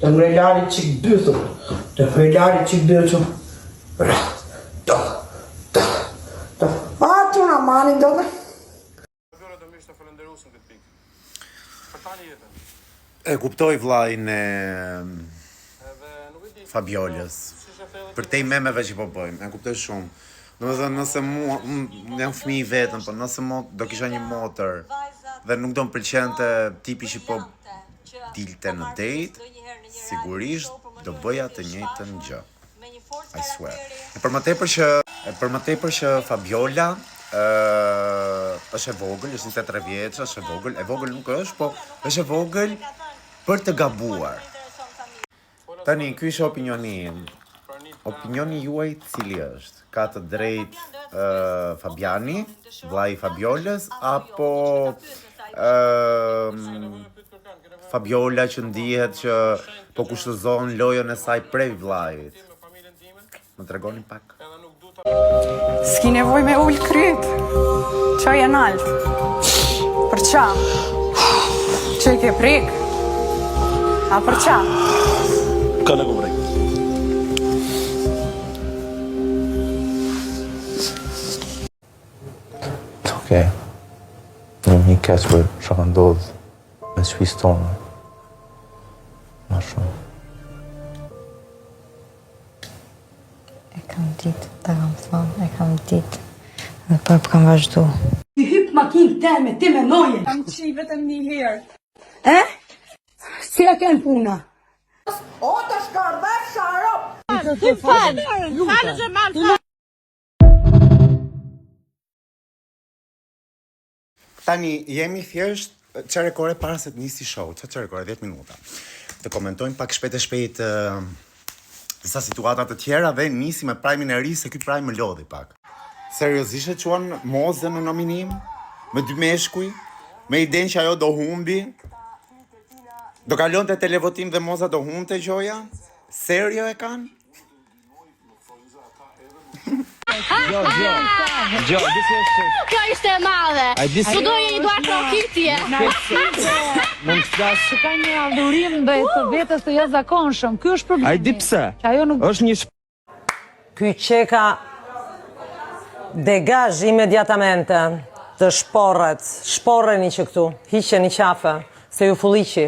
Të ngrej lari qik dytu. Të ngrej lari qik dytu. A, që nga malin do me? E kuptoj vllajin e Fabiolës. Për te i memeve që po bëjmë, e kuptoj shumë. Domethënë nëse mua jam fëmijë vetëm, po nëse do kisha një motër dhe nuk do më pëlqente tipi që po dilte në date, sigurisht do bëja të njëjtën gjë. I swear. E për më tepër që Fabiola është e vogël, është 23 vjeç, është e vogël nuk është, po është e vogël për të gabuar. Tani, ky është opinioni im. Opinioni juaj cili është? Ka të drejtë Fabiani, vllai i Fabiolës, apo Fabiola që ndihet që po kushtozon lojën e saj prej vllajit? Më tregoni pak. S'ki nevoj me ullë kryt. Qa e nalë? Për qa? Që i ke prik? A për qa? Ka në ku prik. Okej. Një mi keq për që ka ndodhë me shpisë tonë. Ma shumë. E kam ditë, ta kam thonë, e kam ditë. Dhe për kam vazhdu. Ti hypë makinë teme, ti me noje. Kam qi vetëm një herë. E? Si e kënë puna? O, të shkarve, sharop! Ti falë që manë. Tani, jemi thjesht çarekore para se të nisi show, çarekore 10 minuta. Të komentojmë pak shpejt e shpejt disa situata të tjera dhe nisi me Prime-in e ri se ky Prime më lodhi pak. Seriozisht e quan Moze në nominim, me 2 meshkuj, me idenë që ajo do humbi, do kalonte televotim dhe Moza do humbte gjoja? Serio e kanë? Gjo, disi është... Kjo ishte e madhe. Su doje i duar trokitje. Mund të flasë... Që ka një adhurim dhe të vetës të jashtëzakonshëm. Ky është problemi. A i di pse? Që ajo nuk... është një Ky qeka degazh imediatamente të shporreni që këtu, hiqeni qafe, se ju fulliqi.